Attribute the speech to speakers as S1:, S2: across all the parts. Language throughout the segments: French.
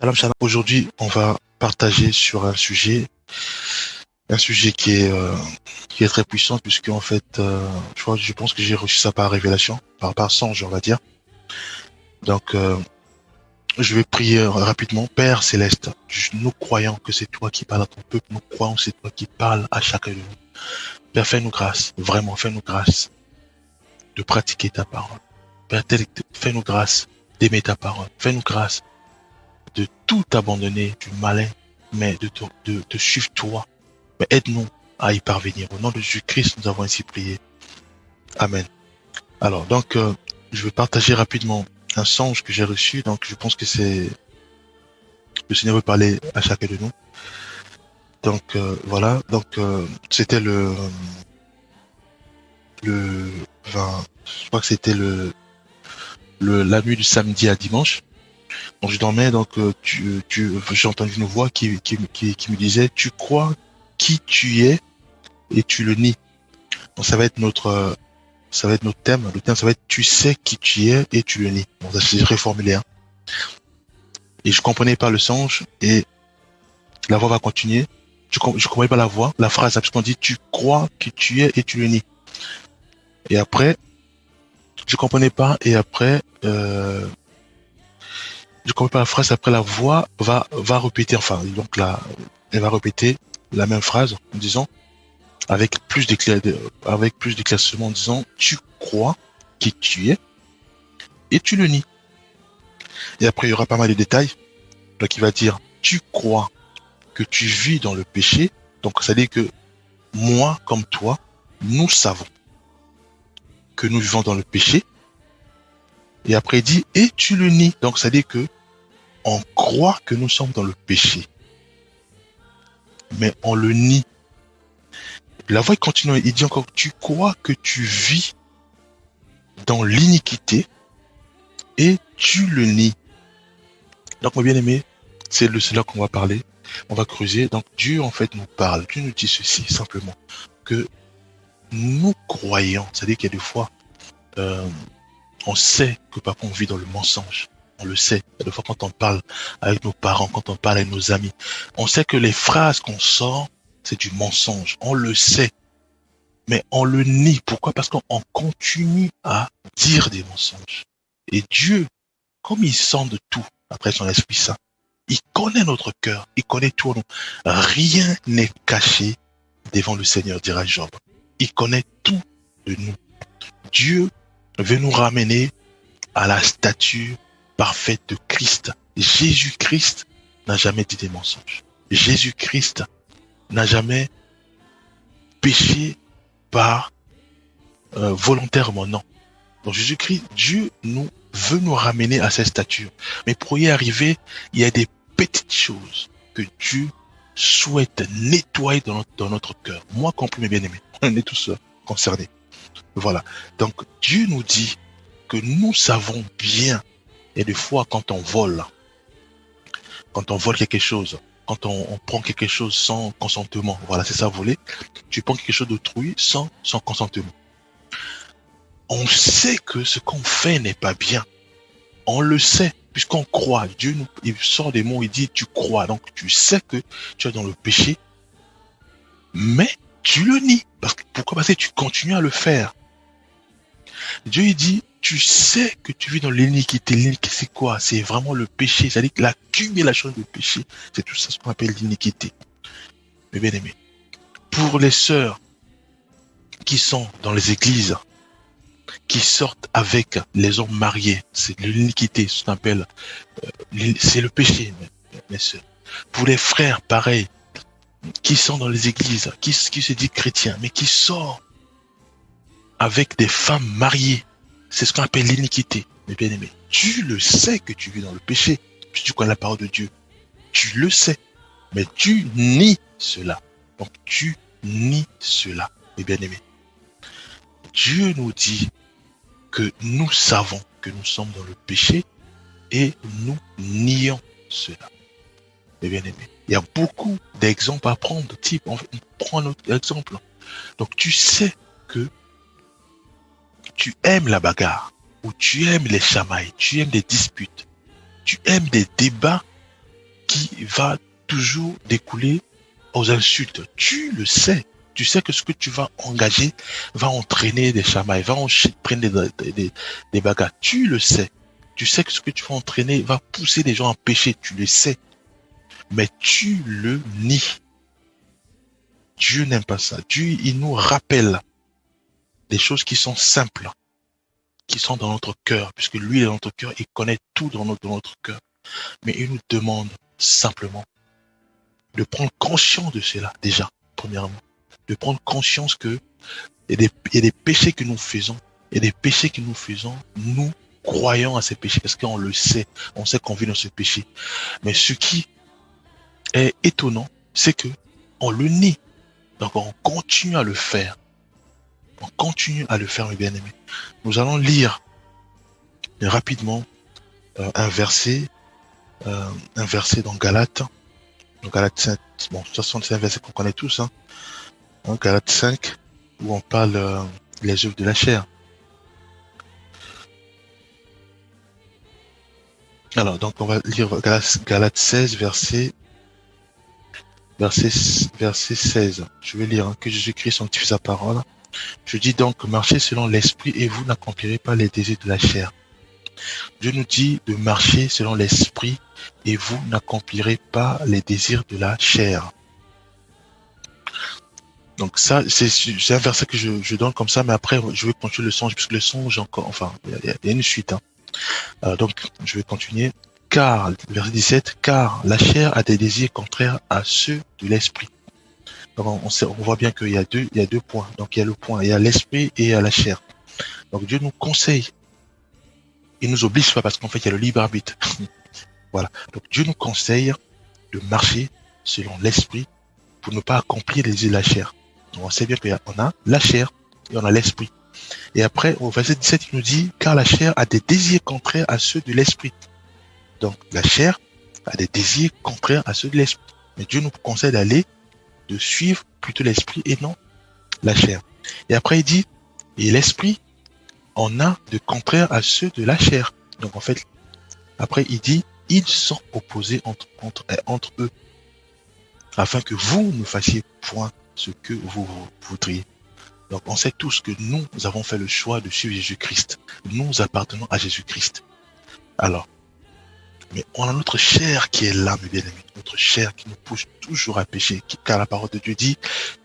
S1: Alors, Shalom, aujourd'hui, on va partager sur un sujet qui est très puissant, puisque en fait, je pense que j'ai reçu ça par révélation, par songe, on va dire. Donc, je vais prier rapidement. Père Céleste, nous croyons que c'est toi qui parles à ton peuple, nous croyons que c'est toi qui parles à chacun de nous. Père, fais-nous grâce, vraiment, fais-nous grâce de pratiquer ta parole. Père, fais-nous grâce d'aimer ta parole. Fais-nous grâce de tout abandonner du malin, mais de suivre toi. Mais aide-nous à y parvenir. Au nom de Jésus-Christ, nous avons ainsi prié. Amen. Alors, donc, je vais partager rapidement un songe que j'ai reçu. Donc, je pense que le Seigneur veut parler à chacun de nous. Donc, voilà. Donc, c'était le 20, je crois que c'était la nuit du samedi à dimanche. Donc, je dormais. Donc, j'ai entendu une voix qui me disait, tu crois qui tu es et tu le nies. Donc, ça va être notre thème. Le thème, ça va être tu sais qui tu es et tu le nies. Bon, ça c'est réformulé. Hein. Et je comprenais pas le songe et la voix va continuer. Je comprenais pas la phrase, parce qu'on dit tu crois qui tu es et tu le nies. Et après, je comprenais pas et après, je comprenais pas la phrase. Après, la voix va répéter. Enfin, donc là, elle va répéter la même phrase en disant avec plus d'éclaircissement en disant tu crois qui tu es et tu le nies. Et après, il y aura pas mal de détails. Donc, il va dire, tu crois que tu vis dans le péché. Donc, ça dit que moi, comme toi, nous savons que nous vivons dans le péché. Et après, il dit, et tu le nies. Donc, ça dit que on croit que nous sommes dans le péché. Mais on le nie. La voix continue. Il dit encore, tu crois que tu vis dans l'iniquité et tu le nies. Donc, mon bien-aimé, c'est là qu'on va parler. On va creuser. Donc, Dieu, en fait, nous parle. Dieu nous dit ceci, simplement, que nous croyons, c'est-à-dire qu'il y a des fois, on sait que papa, on vit dans le mensonge. On le sait. Il y a des fois, quand on parle avec nos parents, quand on parle avec nos amis, on sait que les phrases qu'on sort, c'est du mensonge. On le sait. Mais on le nie. Pourquoi? Parce qu'on continue à dire des mensonges. Et Dieu, comme il sent de tout, après son Esprit Saint, il connaît notre cœur. Il connaît tout en nous. Rien n'est caché devant le Seigneur, dira Job. Il connaît tout de nous. Dieu veut nous ramener à la stature parfaite de Christ. Jésus-Christ n'a jamais dit des mensonges. Jésus-Christ n'a jamais péché par volontairement, non. Donc Jésus-Christ, Dieu veut nous ramener à cette stature. Mais pour y arriver, il y a des petites choses que Dieu souhaite nettoyer dans notre cœur. Moi compris, mes bien-aimés, on est tous concernés. Voilà. Donc Dieu nous dit que nous savons bien, et des fois quand on vole quelque chose, quand on prend quelque chose sans consentement, voilà, c'est ça voler, tu prends quelque chose d'autrui sans consentement. On sait que ce qu'on fait n'est pas bien. On le sait, puisqu'on croit. Dieu il sort des mots, il dit tu crois. Donc tu sais que tu es dans le péché, mais tu le nies. Pourquoi? Parce que tu continues à le faire. Dieu il dit, tu sais que tu vis dans l'iniquité. L'iniquité, c'est quoi? C'est vraiment le péché. C'est-à-dire que l'accumulation de péché, c'est tout ça ce qu'on appelle l'iniquité. Mais bien aimé, pour les sœurs qui sont dans les églises, qui sortent avec les hommes mariés, c'est l'iniquité, ce qu'on appelle, c'est le péché, mes sœurs. Pour les frères, pareil, qui sont dans les églises, qui se dit chrétiens, mais qui sortent avec des femmes mariées, c'est ce qu'on appelle l'iniquité. Mais bien aimé, tu le sais que tu vis dans le péché, puisque tu connais la parole de Dieu. Tu le sais, mais tu nies cela. Donc tu nies cela, mes bien aimés. Dieu nous dit que nous savons que nous sommes dans le péché et nous nions cela. Mes bien aimés, il y a beaucoup d'exemples à prendre. Type, on prend notre exemple. Donc tu sais que tu aimes la bagarre, ou tu aimes les chamailles, tu aimes les disputes, tu aimes des débats va toujours découler aux insultes. Tu le sais. Tu sais que ce que tu vas engager va entraîner des chamailles, va entraîner des bagarres. Tu le sais. Tu sais que ce que tu vas entraîner va pousser les gens à pécher. Tu le sais. Mais tu le nies. Dieu n'aime pas ça. Dieu, il nous rappelle des choses qui sont simples, qui sont dans notre cœur, puisque lui est dans notre cœur, il connaît tout dans notre cœur. Mais il nous demande simplement de prendre conscience de cela, déjà, premièrement. De prendre conscience que il y a des péchés que nous faisons, et des péchés que nous faisons, nous croyons à ces péchés, parce qu'on le sait, on sait qu'on vit dans ce péché. Mais ce qui est étonnant, c'est que on le nie. Donc on continue à le faire. On continue à le faire, mes bien-aimés. Nous allons lire rapidement un verset dans Galates. Donc Galates 5, bon, de toute façon, c'est un verset qu'on connaît tous, hein. Galates 5, où on parle les œuvres de la chair. Alors, donc on va lire Galates 16, verset 16. Je vais lire, hein, que Jésus-Christ sanctifie sa parole. Je dis donc, marchez selon l'esprit et vous n'accomplirez pas les désirs de la chair. Dieu nous dit de marcher selon l'esprit et vous n'accomplirez pas les désirs de la chair. Donc ça, c'est un verset que je donne comme ça, mais après je vais continuer le songe, puisque le songe encore, enfin, il y a une suite, hein. Donc je vais continuer. Car, verset 17, car la chair a des désirs contraires à ceux de l'esprit. Donc on voit bien qu'il y a deux points. Donc il y a le point, il y a l'esprit et il y a la chair. Donc Dieu nous conseille. Il nous oblige pas, parce qu'en fait il y a le libre arbitre. Voilà. Donc Dieu nous conseille de marcher selon l'esprit pour ne pas accomplir les désirs de la chair. Donc on sait bien qu'on a la chair et on a l'esprit. Et après, au verset 17, il nous dit, car la chair a des désirs contraires à ceux de l'esprit. Donc la chair a des désirs contraires à ceux de l'esprit. Mais Dieu nous conseille de suivre plutôt l'esprit et non la chair. Et après il dit, et l'esprit en a de contraires à ceux de la chair. Donc en fait, après il dit, ils sont opposés entre eux, afin que vous ne fassiez point ce que vous voudriez. Donc on sait tous que nous avons fait le choix de suivre Jésus-Christ. Nous appartenons à Jésus-Christ. Alors, mais on a notre chair qui est là, mes bien-aimés. Notre chair qui nous pousse toujours à pécher. Car la parole de Dieu dit,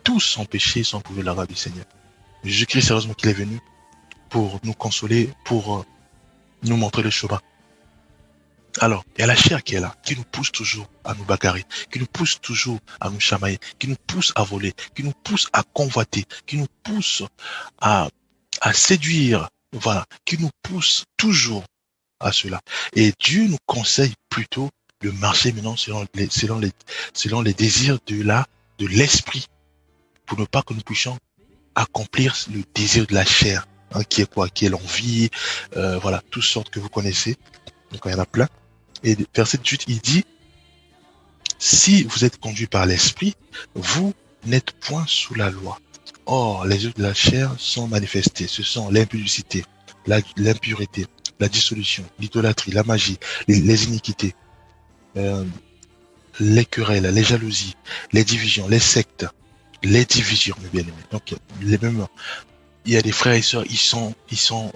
S1: tous sont péchés sans pouvoir la grâce du Seigneur. Jésus-Christ, heureusement qu'il est venu pour nous consoler, pour nous montrer le chemin. Alors, il y a la chair qui est là, qui nous pousse toujours à nous bagarrer, qui nous pousse toujours à nous chamailler, qui nous pousse à voler, qui nous pousse à convoiter, qui nous pousse à séduire, voilà, qui nous pousse toujours à cela. Et Dieu nous conseille plutôt de marcher maintenant selon les désirs de l'esprit, pour ne pas que nous puissions accomplir le désir de la chair, hein, qui est quoi? Qui est l'envie, voilà, toutes sortes que vous connaissez. Donc il y en a plein. Et verset 18, il dit, si vous êtes conduit par l'esprit, vous n'êtes point sous la loi. Or, les œuvres de la chair sont manifestées. Ce sont l'impudicité, l'impureté, la dissolution, l'idolâtrie, la magie, les iniquités, les querelles, les jalousies, les divisions, les sectes, les divisions, mes bien-aimés. Donc, il y a des frères et sœurs, ils sont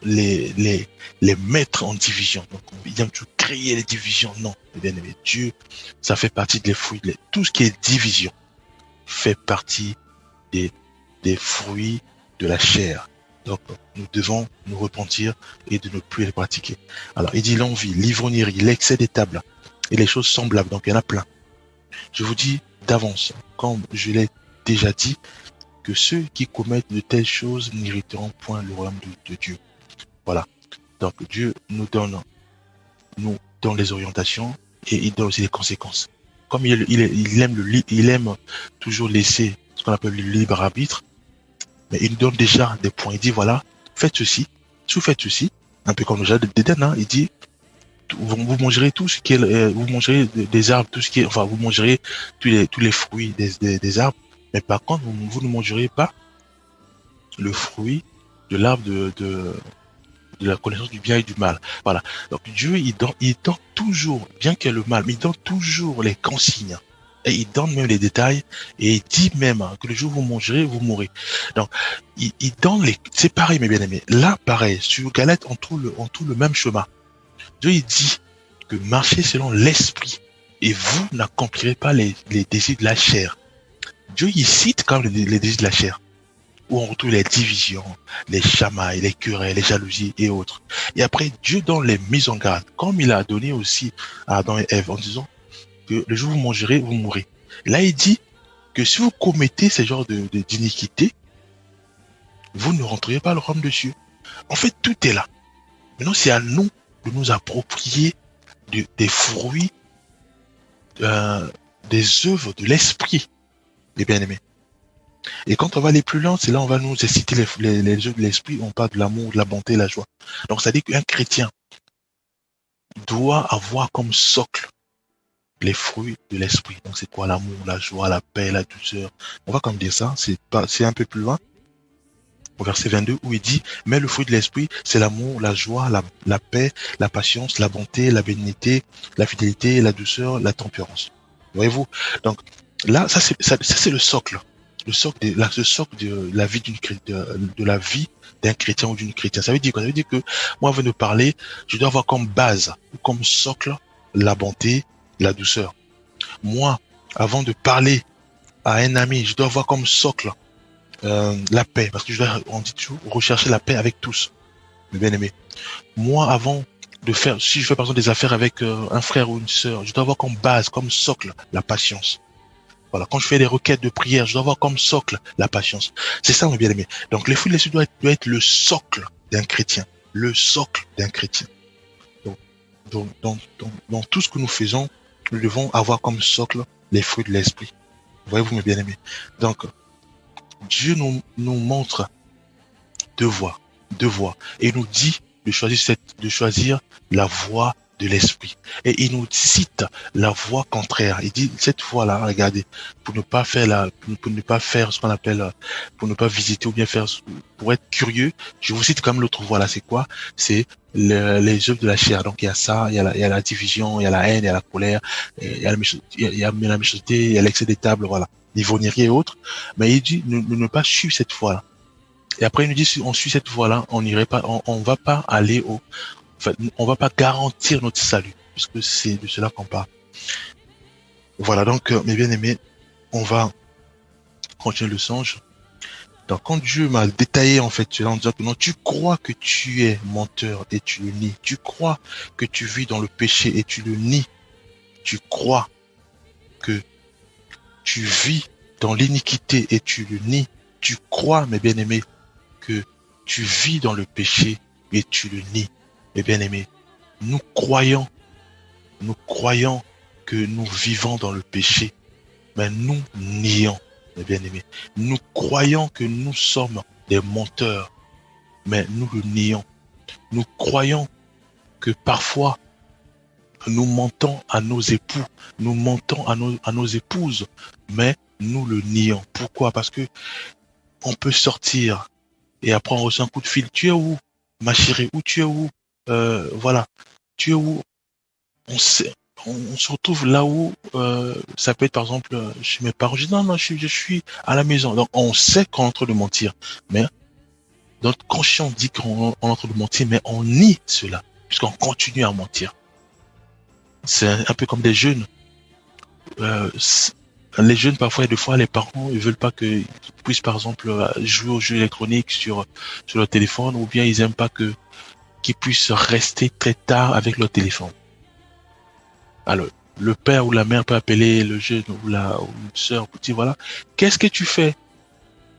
S1: les maîtres en division. Donc, ils aiment tout créer les divisions. Non, mes bien-aimés, Dieu, ça fait partie des fruits. Tout ce qui est division fait partie des fruits de la chair. Donc, nous devons nous repentir et de ne plus les pratiquer. Alors, il dit l'envie, l'ivrognerie, l'excès des tables et les choses semblables. Donc, il y en a plein. Je vous dis d'avance, comme je l'ai déjà dit, que ceux qui commettent de telles choses n'hériteront point le royaume de Dieu. Voilà. Donc, Dieu nous donne les orientations et il donne aussi les conséquences. Comme il aime toujours laisser ce qu'on appelle le libre arbitre, mais il nous donne déjà des points. Il dit, voilà, faites ceci, si vous faites ceci, un peu comme le jardin d'Éden, hein, il dit, vous mangerez tout ce qui est, vous mangerez des arbres, tout ce qui est, enfin, vous mangerez tous les fruits des arbres, mais par contre, vous ne mangerez pas le fruit de l'arbre de de la connaissance du bien et du mal. Voilà. Donc Dieu, il donne toujours, bien qu'il y ait le mal, mais il donne toujours les consignes. Et il donne même les détails, et il dit même que le jour où vous mangerez, vous mourrez. Donc, il donne les, c'est pareil, mes bien-aimés. Là, pareil, sur Galate, on trouve le même chemin. Dieu, il dit que marchez selon l'esprit, et vous n'accomplirez pas les désirs de la chair. Dieu, il cite quand même les désirs de la chair, où on retrouve les divisions, les chamailles, les querelles, les jalousies et autres. Et après, Dieu donne les mises en garde, comme il a donné aussi à Adam et Ève, en disant que le jour où vous mangerez, vous mourrez. Là, il dit que si vous commettez ce genre d'iniquité, vous ne rentrerez pas le royaume de Dieu. En fait, tout est là. Maintenant, c'est à nous de nous approprier des fruits, euh, des œuvres de l'esprit, les bien-aimés. Et quand on va aller plus loin, c'est là on va nous citer les œuvres de l'esprit, on parle de l'amour, de la bonté, la joie. Donc, ça dit qu'un chrétien doit avoir comme socle les fruits de l'esprit. Donc, c'est quoi l'amour, la joie, la paix, la douceur? On va comme dire ça, c'est un peu plus loin, au verset 22, où il dit, mais le fruit de l'esprit, c'est l'amour, la joie, la paix, la patience, la bonté, la bénignité, la fidélité, la douceur, la tempérance. Voyez-vous? Donc, là, ça, c'est le socle. Le socle de la vie de la vie d'un chrétien ou d'une chrétienne. Ça veut dire quoi? Ça veut dire que moi, avant de parler, je dois avoir comme base, comme socle, la bonté, la douceur. Moi, avant de parler à un ami, je dois avoir comme socle la paix, parce que on dit toujours rechercher la paix avec tous, mes bien-aimés. Moi, avant de faire, si je fais par exemple des affaires avec un frère ou une sœur, je dois avoir comme base, comme socle, la patience. Voilà, quand je fais des requêtes de prière, je dois avoir comme socle la patience. C'est ça, mes bien-aimés. Donc, les fruits de l'esprit doit être le socle d'un chrétien, le socle d'un chrétien. Donc, dans tout ce que nous faisons, nous devons avoir comme socle les fruits de l'esprit. Voyez-vous, mes bien-aimés. Donc, Dieu nous montre deux voies, et il nous dit de choisir la voie de l'esprit. Et il nous cite la voie contraire. Il dit cette voie-là, regardez, pour ne pas faire ce qu'on appelle, pour ne pas visiter ou bien faire, pour être curieux. Je vous cite comme l'autre voie là. C'est quoi? C'est les œuvres de la chair. Donc il y a ça, il y a la division, il y a la haine, il y a la colère, il y a la méchanceté, il y a l'excès des tables, voilà, l'ivrognerie et autres. Mais il dit ne pas suivre cette voie-là. Et après, il nous dit, si on suit cette voie-là, on va pas aller enfin, on va pas garantir notre salut, puisque c'est de cela qu'on parle. Voilà, donc, mes bien-aimés, on va continuer le songe. Donc, quand Dieu m'a détaillé, en fait, cela en disant que non, tu crois que tu es menteur et tu le nies. Tu crois que tu vis dans le péché et tu le nies. Tu crois que tu vis dans l'iniquité et tu le nies. Tu crois, mes bien-aimés, que tu vis dans le péché et tu le nies. Mes bien-aimés, nous croyons que nous vivons dans le péché, mais nous nions, mes bien-aimés. Nous croyons que nous sommes des menteurs, mais nous le nions. Nous croyons que parfois nous mentons à nos époux, nous mentons à nos épouses, mais nous le nions. Pourquoi? Parce que on peut sortir et après on reçoit un coup de fil. Tu es où, ma chérie? Où tu es où? Voilà. Tu es où? On sait, on se retrouve là où ça peut être par exemple chez mes parents. Je dis non, je suis à la maison. Donc on sait qu'on est en train de mentir, mais notre conscience dit qu'on est en train de mentir, mais on nie cela puisqu'on continue à mentir. C'est un peu comme des jeunes. Les jeunes, parfois, des fois, les parents, ils veulent pas qu'ils puissent, par exemple, jouer aux jeux électroniques sur leur téléphone, ou bien ils aiment pas qu'ils puissent rester très tard avec leur téléphone. Alors, le père ou la mère peut appeler le jeune ou une sœur, petit, voilà. Qu'est-ce que tu fais?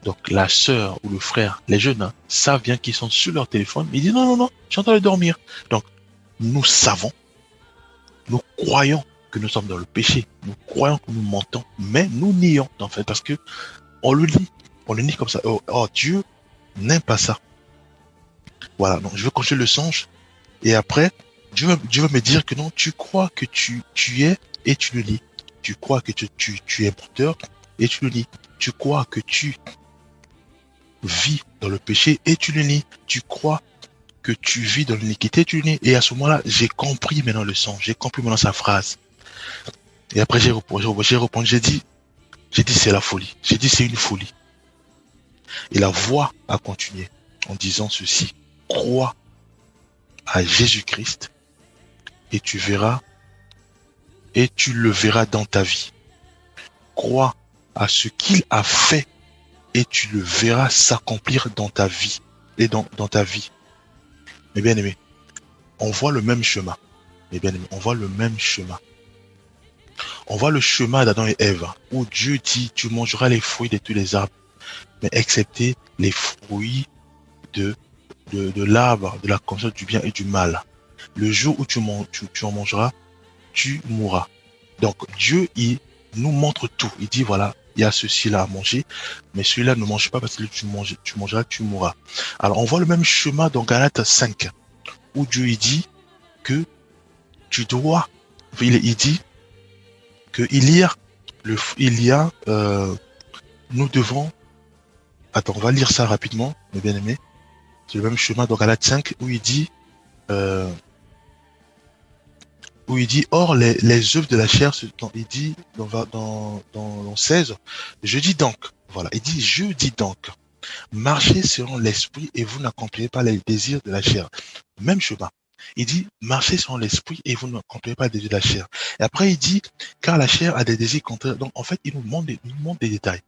S1: Donc, la sœur ou le frère, les jeunes, savent bien qu'ils sont sur leur téléphone. Ils disent non, je suis en train de dormir. Donc, nous savons, nous croyons que nous sommes dans le péché. Nous croyons que nous mentons, mais nous nions, en fait, parce que on le nie. On le nie comme ça. Oh, Dieu n'aime pas ça. Voilà. Donc, je veux continuer le songe. Et après, Dieu va me dire que non, tu crois que tu es et tu le nies. Tu crois que tu es menteur et tu le nies. Tu crois que tu vis dans le péché et tu le nies. Tu crois que tu vis dans l'iniquité, tu le nies. Et à ce moment-là, j'ai compris maintenant le sens, j'ai compris maintenant sa phrase. Et après, j'ai répondu, j'ai dit, c'est la folie. J'ai dit, c'est une folie. Et la voix a continué en disant ceci: crois à Jésus-Christ et tu verras, et tu le verras dans ta vie. Crois à ce qu'il a fait et tu le verras s'accomplir dans ta vie et dans ta vie. Mes bien-aimés, on voit le même chemin. Mes bien-aimés, on voit le même chemin. On voit le chemin d'Adam et Ève, où Dieu dit, tu mangeras les fruits de tous les arbres, mais excepté les fruits de l'arbre de la connaissance du bien et du mal. Le jour où tu en mangeras, tu mourras. Donc Dieu, il nous montre tout. Il dit, voilà, il y a ceci-là à manger, mais celui-là ne mange pas parce que tu mangeras, tu mourras. Alors on voit le même chemin dans Galates 5, où Dieu il dit que tu dois, il dit que nous devons, attends, on va lire ça rapidement, mes bien-aimés. C'est le même chemin dans Galates 5 où il dit, or les œuvres de la chair, il dit dans 16, je dis donc, voilà, il dit, je dis donc, marchez selon l'esprit et vous n'accomplirez pas les désirs de la chair. Même chemin. Il dit, marchez selon l'esprit et vous n'accomplirez pas les désirs de la chair. Et après, il dit, car la chair a des désirs contraires. Donc, en fait, il nous montre des détails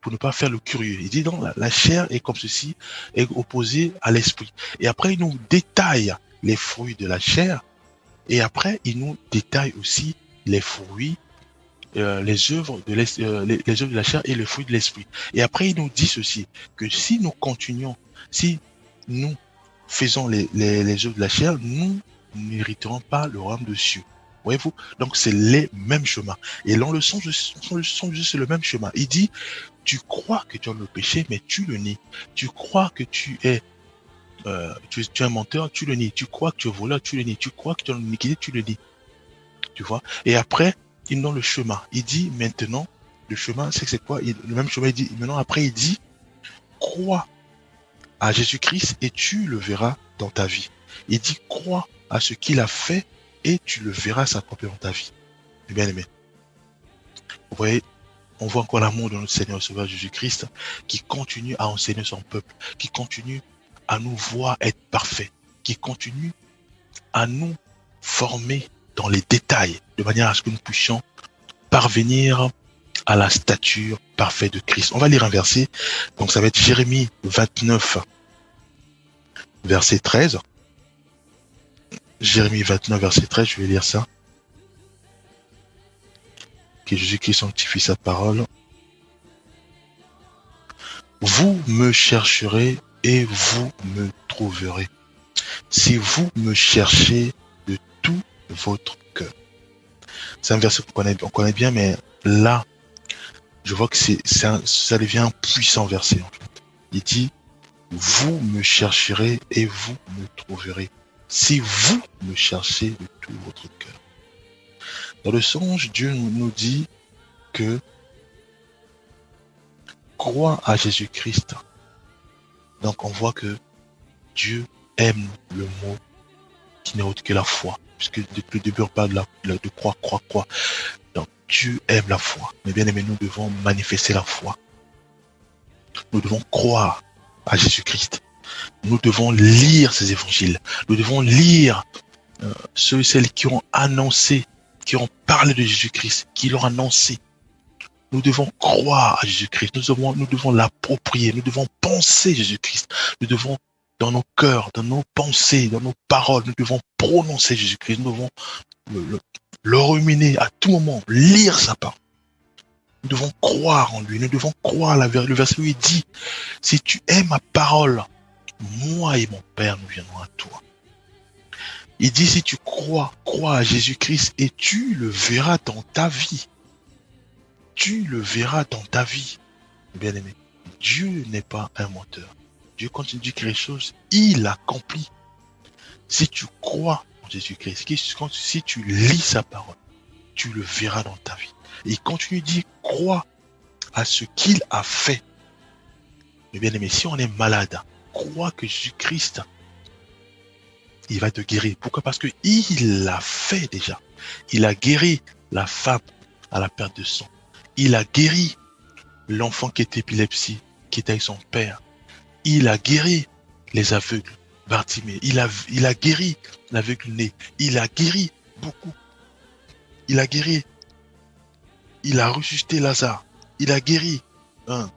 S1: pour ne pas faire le curieux. Il dit, donc, la chair est comme ceci, est opposée à l'esprit. Et après, il nous détaille les fruits de la chair. Et après, il nous détaille aussi les fruits, les œuvres de les œuvres de la chair et les fruits de l'esprit. Et après, il nous dit ceci, que si nous continuons, si nous faisons les œuvres de la chair, nous n'hériterons pas le royaume de cieux. Voyez-vous? Donc, c'est les mêmes chemins. Et dans le sens de c'est le même chemin. Il dit, tu crois que tu as le péché, mais tu le nies. Tu crois que tu es un menteur, tu le nies. Tu crois que tu es voleur, tu le nies. Tu crois que tu as l'iniquité, tu le nies. Tu vois? Et après, il donne le chemin. Il dit maintenant, le chemin, c'est quoi? Le même chemin, il dit, maintenant, après, il dit, crois à Jésus-Christ et tu le verras dans ta vie. Il dit, crois à ce qu'il a fait et tu le verras s'accomplir dans ta vie. Bien aimé. Vous voyez, on voit encore l'amour de notre Seigneur et Sauveur Jésus-Christ qui continue à enseigner son peuple, qui continue à nous voir être parfaits, qui continue à nous former dans les détails, de manière à ce que nous puissions parvenir à la stature parfaite de Christ. On va lire un verset, donc ça va être Jérémie 29, verset 13. Jérémie 29, verset 13, je vais lire ça. Que Jésus-Christ sanctifie sa parole. Vous me chercherez et vous me trouverez, si vous me cherchez de tout votre cœur. C'est un verset qu'on connaît bien, mais là, je vois que ça devient un puissant verset, en fait. Il dit, vous me chercherez et vous me trouverez, si vous me cherchez de tout votre cœur. Dans le songe, Dieu nous dit que crois à Jésus-Christ. Donc on voit que Dieu aime le mot qui n'est autre que la foi. Puisque depuis le début on parle de croire. Donc Dieu aime la foi. Mais bien aimé, nous devons manifester la foi. Nous devons croire à Jésus-Christ. Nous devons lire ces évangiles. Nous devons lire ceux et celles qui ont annoncé, qui ont parlé de Jésus-Christ, qui l'ont annoncé. Nous devons croire à Jésus-Christ. Nous devons l'approprier. Nous devons penser Jésus-Christ. Nous devons, dans nos cœurs, dans nos pensées, dans nos paroles, nous devons prononcer Jésus-Christ. Nous devons le ruminer à tout moment, lire sa parole. Nous devons croire en lui. Nous devons croire le verset où il dit, si tu aimes ma parole, moi et mon Père, nous viendrons à toi. Il dit, si tu crois à Jésus-Christ et tu le verras dans ta vie. Tu le verras dans ta vie. Bien aimé, Dieu n'est pas un menteur. Dieu, quand il dit quelque chose, il accomplit. Si tu crois en Jésus-Christ, si tu lis sa parole, tu le verras dans ta vie. Et il continue de dire, crois à ce qu'il a fait. Mais bien aimé, si on est malade, crois que Jésus-Christ il va te guérir. Pourquoi? Parce que il l'a fait déjà. Il a guéri la femme à la perte de sang. Il a guéri l'enfant qui était épilepsie, qui était avec son père. Il a guéri les aveugles, Bartimée. Il a guéri l'aveugle né. Il a guéri beaucoup. Il a guéri. Il a ressuscité Lazare. Il a guéri hein,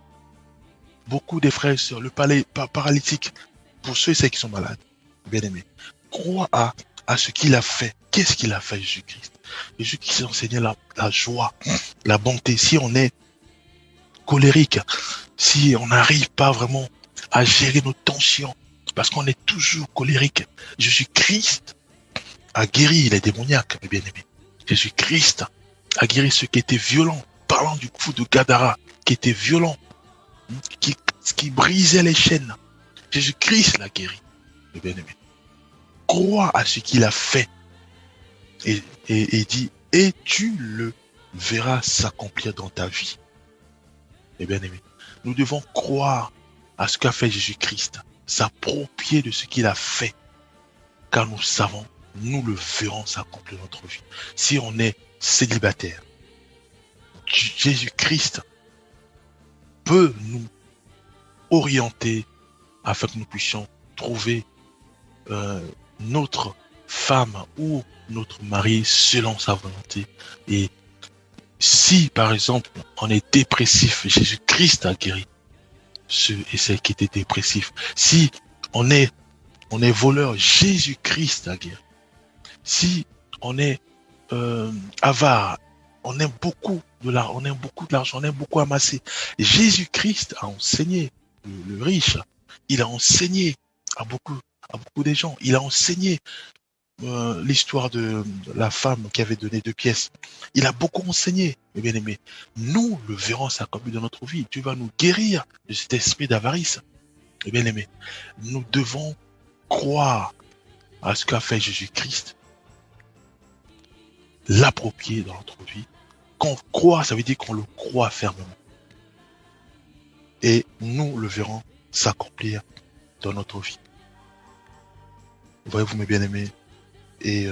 S1: beaucoup des frères et sœurs, le paralytique, pour ceux et celles qui sont malades. Bien aimé. Crois à ce qu'il a fait. Qu'est-ce qu'il a fait, Jésus-Christ? Jésus-Christ a enseigné la joie, la bonté. Si on est colérique, si on n'arrive pas vraiment à gérer nos tensions, parce qu'on est toujours colérique, Jésus-Christ a guéri les démoniaques, mes bien-aimés. Jésus-Christ a guéri ceux qui étaient violents, parlant du fou de Gadara, qui était violent, qui brisait les chaînes. Jésus-Christ l'a guéri, mes bien-aimés. Crois à ce qu'il a fait et dit, et tu le verras s'accomplir dans ta vie. Mes bien-aimés, nous devons croire à ce qu'a fait Jésus-Christ, s'approprier de ce qu'il a fait, car nous savons, nous le verrons s'accomplir dans notre vie. Si on est célibataire, Jésus-Christ peut nous orienter afin que nous puissions trouver notre femme ou notre mari selon sa volonté. Et si, par exemple, on est dépressif, Jésus-Christ a guéri ceux et celles qui étaient dépressifs. Si on est voleur, Jésus-Christ a guéri. Si on est avare, on aime beaucoup de l'argent, on aime beaucoup amasser. Jésus-Christ a enseigné le riche. Il a enseigné à beaucoup des gens. Il a enseigné l'histoire de la femme qui avait donné 2 pièces. Il a beaucoup enseigné, mes bien-aimés. Nous le verrons s'accomplir dans notre vie. Dieu va nous guérir de cet esprit d'avarice. Mes bien-aimés, nous devons croire à ce qu'a fait Jésus-Christ, l'approprier dans notre vie. Quand on croit, ça veut dire qu'on le croit fermement. Et nous le verrons s'accomplir dans notre vie. Voyez-vous, mes bien-aimés, et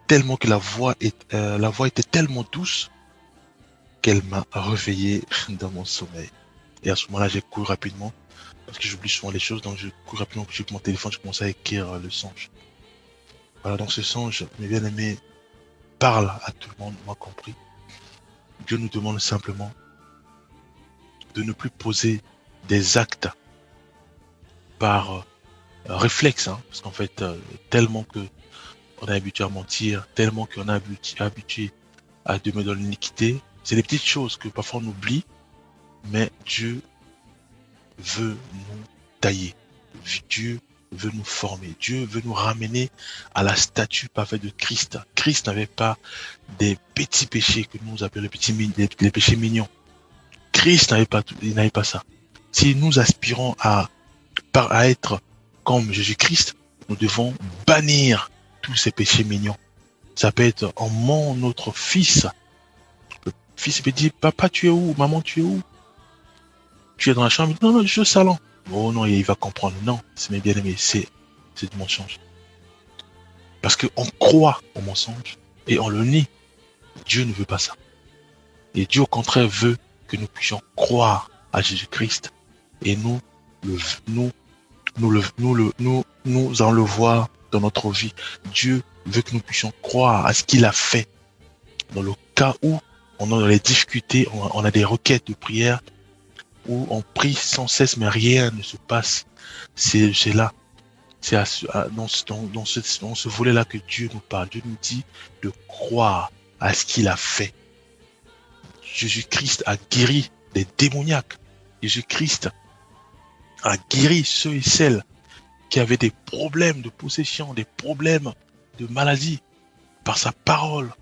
S1: tellement que la voix était tellement douce qu'elle m'a réveillé dans mon sommeil. Et à ce moment-là, j'ai couru rapidement, parce que j'oublie souvent les choses, donc je cours rapidement, j'ai pris mon téléphone, je commençais à écrire le songe. Voilà, donc ce songe, mes bien-aimés, parle à tout le monde, moi compris. Dieu nous demande simplement de ne plus poser des actes par réflexe, hein, parce qu'en fait, tellement que on est habitué à mentir, tellement qu'on est habitué à demeurer dans l'iniquité, c'est des petites choses que parfois on oublie, mais Dieu veut nous tailler, Dieu veut nous former, Dieu veut nous ramener à la statue parfaite de Christ. Christ n'avait pas des petits péchés que nous appelons les péchés mignons. Christ n'avait pas ça. Si nous aspirons à être comme Jésus-Christ, nous devons bannir tous ces péchés mignons. Ça peut être en notre fils. Le fils peut dire, papa tu es où? Maman tu es où? Tu es dans la chambre? Non, je suis au salon. Oh non, il va comprendre. Non, c'est mes bien-aimés, c'est du mensonge. Parce qu'on croit au mensonge et on le nie. Dieu ne veut pas ça. Et Dieu au contraire veut que nous puissions croire à Jésus-Christ et nous en le voir dans notre vie. Dieu veut que nous puissions croire à ce qu'il a fait. Dans le cas où on est dans les difficultés, on a des requêtes de prière où on prie sans cesse mais rien ne se passe. C'est là. C'est dans ce volet-là que Dieu nous parle. Dieu nous dit de croire à ce qu'il a fait. Jésus-Christ a guéri les démoniaques. Jésus-Christ a guéri ceux et celles qui avaient des problèmes de possession, des problèmes de maladie par sa parole.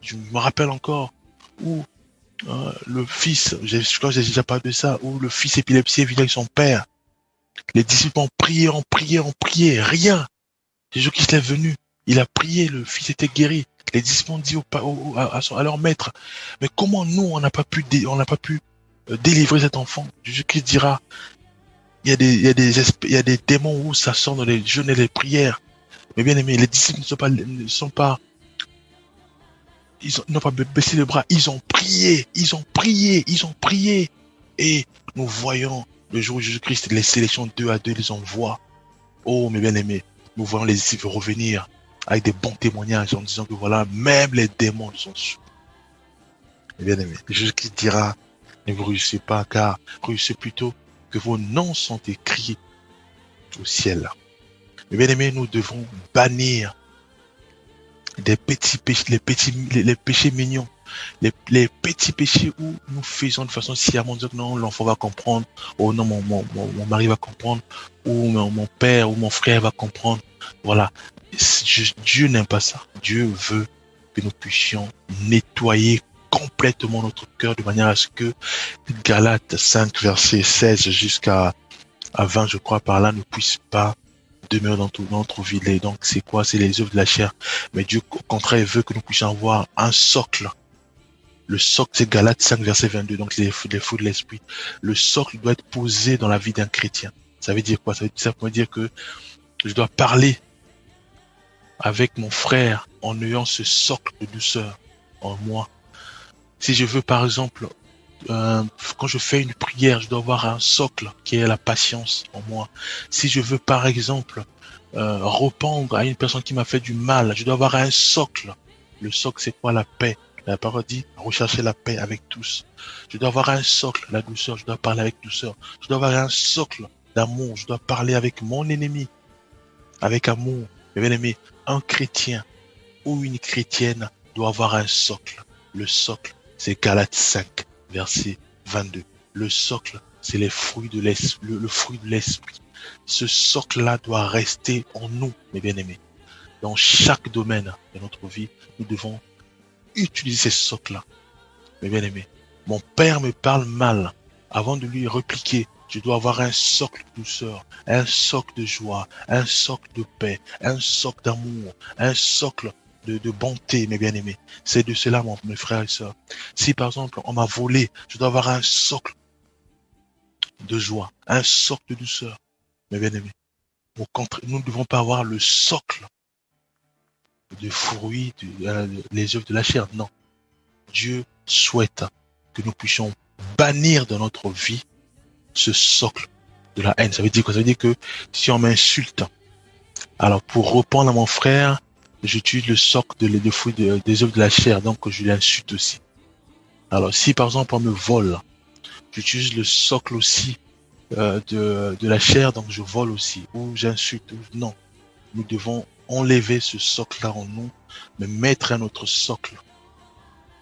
S1: Je me rappelle encore où le fils, je crois que j'ai déjà parlé de ça, où le fils épilepsie vient avec son père. Les disciples ont prié, rien. Jésus-Christ est venu, il a prié, le fils était guéri. Les disciples ont dit à leur maître, mais comment nous on n'a pas pu délivrer cet enfant? Jésus-Christ dira, il y a des démons où ça sort dans les jeûnes et les prières. Mais bien aimé, les disciples n'ont pas baissé les bras. Ils ont prié. Et nous voyons le jour où Jésus-Christ, les sélections 2 à 2, les envoie. Oh, mes bien aimés, nous voyons les disciples revenir avec des bons témoignages en disant que voilà, même les démons sont sous. Mes bien aimés, Jésus-Christ dira, ne vous réussissez pas, car réussissez plutôt que vos noms sont écrits au ciel. Mes bien aimés, nous devons bannir des petits péchés, les péchés mignons, les petits péchés où nous faisons de façon sciemment dire que non, l'enfant va comprendre, ou non, mon mari va comprendre, ou mon père ou mon frère va comprendre. Voilà. Dieu n'aime pas ça. Dieu veut que nous puissions nettoyer complètement notre cœur de manière à ce que Galates 5, verset 16 jusqu'à 20, je crois, par là, ne puisse pas demeurer dans notre vie. Donc, c'est quoi? C'est les œuvres de la chair. Mais Dieu, au contraire, veut que nous puissions avoir un socle. Le socle, c'est Galates 5, verset 22. Donc, c'est les fruits de l'esprit. Le socle doit être posé dans la vie d'un chrétien. Ça veut dire quoi? Ça veut dire que je dois parler avec mon frère en ayant ce socle de douceur en moi. Si je veux, par exemple, quand je fais une prière, je dois avoir un socle qui est la patience en moi. Si je veux, par exemple, répondre à une personne qui m'a fait du mal, je dois avoir un socle. Le socle, c'est quoi? La paix. La parole dit, rechercher la paix avec tous. Je dois avoir un socle, la douceur, je dois parler avec douceur. Je dois avoir un socle d'amour, je dois parler avec mon ennemi, avec amour. Mes bien-aimés, un chrétien ou une chrétienne doit avoir un socle. Le socle, c'est Galates 5, verset 22. Le socle, c'est les fruits de l'esprit, le fruit de l'esprit. Ce socle-là doit rester en nous, mes bien-aimés. Dans chaque domaine de notre vie, nous devons utiliser ce socle-là, mes bien-aimés. Mon père me parle mal. Avant de lui répliquer, je dois avoir un socle de douceur, un socle de joie, un socle de paix, un socle d'amour, un socle de bonté, mes bien-aimés. C'est de cela, mes frères et sœurs. Si par exemple, on m'a volé, je dois avoir un socle de joie, un socle de douceur, mes bien-aimés. Au contraire, nous ne devons pas avoir le socle de fruits, les œuvres de la chair. Non. Dieu souhaite que nous puissions bannir dans notre vie ce socle de la haine. Ça veut dire quoi? Ça veut dire que si on m'insulte, alors pour répondre à mon frère, j'utilise le socle des fruits des œuvres de la chair, donc je l'insulte aussi. Alors si par exemple on me vole, j'utilise le socle aussi de la chair, donc je vole aussi, ou j'insulte. Non, nous devons enlever ce socle-là en nous, mais mettre un autre socle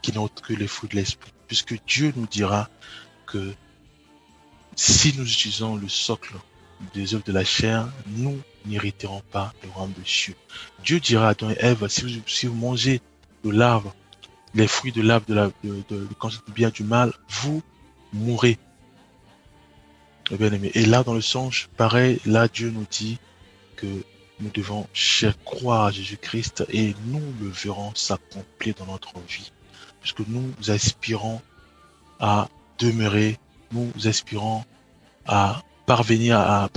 S1: qui n'est autre que les fruits de l'esprit. Puisque Dieu nous dira que si nous utilisons le socle des œuvres de la chair, nous n'hériterons pas le royaume des cieux. Dieu dira à Adam et Ève, si vous mangez de l'arbre, les fruits de l'arbre de connaissance du bien et du mal, vous mourrez. Bien aimé. Et là, dans le songe, pareil, là, Dieu nous dit que nous devons croire à Jésus-Christ et nous le verrons s'accomplir dans notre vie. Puisque nous aspirons à demeurer, nous aspirons à parvenir à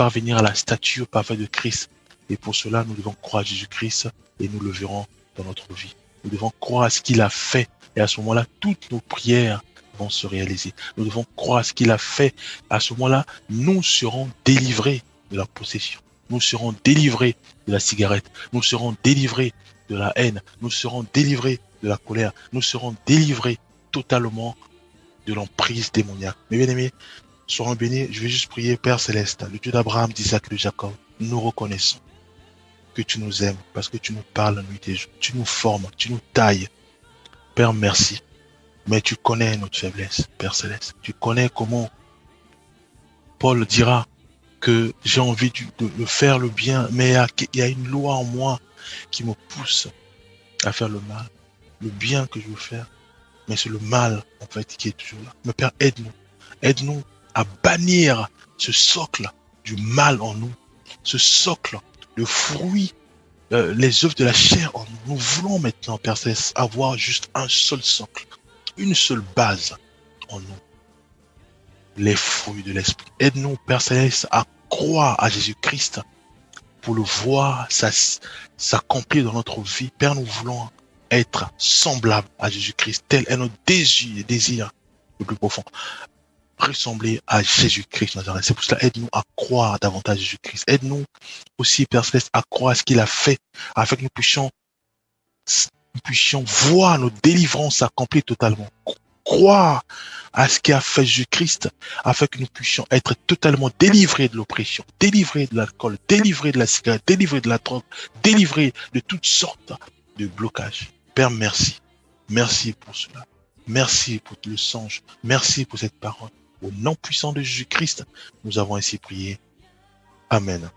S1: la stature parfaite de Christ. Et pour cela, nous devons croire à Jésus-Christ et nous le verrons dans notre vie. Nous devons croire à ce qu'il a fait. Et à ce moment-là, toutes nos prières vont se réaliser. Nous devons croire à ce qu'il a fait. À ce moment-là, nous serons délivrés de la possession. Nous serons délivrés de la cigarette. Nous serons délivrés de la haine. Nous serons délivrés de la colère. Nous serons délivrés totalement de l'emprise démoniaque. Mes bien-aimés, soyons bénis. Je vais juste prier, Père Céleste, le Dieu d'Abraham, d'Isaac et de Jacob. Nous reconnaissons que tu nous aimes parce que tu nous parles nuit et jour. Tu nous formes, tu nous tailles. Père, merci. Mais tu connais notre faiblesse, Père Céleste. Tu connais comment Paul dira que j'ai envie de faire le bien, mais il y a une loi en moi qui me pousse à faire le mal. Le bien que je veux faire, mais c'est le mal, en fait, qui est toujours là. Mais Père, aide-nous. Aide-nous à bannir ce socle du mal en nous, ce socle, le fruit, les œuvres de la chair en nous. Nous voulons maintenant, Père Céleste, avoir juste un seul socle, une seule base en nous. les fruits de l'esprit. Aide-nous, Père Céleste, à croire à Jésus-Christ pour le voir s'accomplir dans notre vie. Père, nous voulons être semblables à Jésus-Christ. Tel est notre désir le plus profond. Ressembler à Jésus-Christ. C'est pour cela, aide-nous à croire davantage à Jésus-Christ. Aide-nous aussi, Père Céleste, à croire à ce qu'il a fait, afin que nous puissions voir nos délivrances s'accomplir totalement. Croire à ce qu'a fait Jésus-Christ, afin que nous puissions être totalement délivrés de l'oppression, délivrés de l'alcool, délivrés de la cigarette, délivrés de la drogue, délivrés de toutes sortes de blocages. Père, merci. Merci pour cela. Merci pour le songe. Merci pour cette parole. Au nom puissant de Jésus-Christ, nous avons ainsi prié. Amen.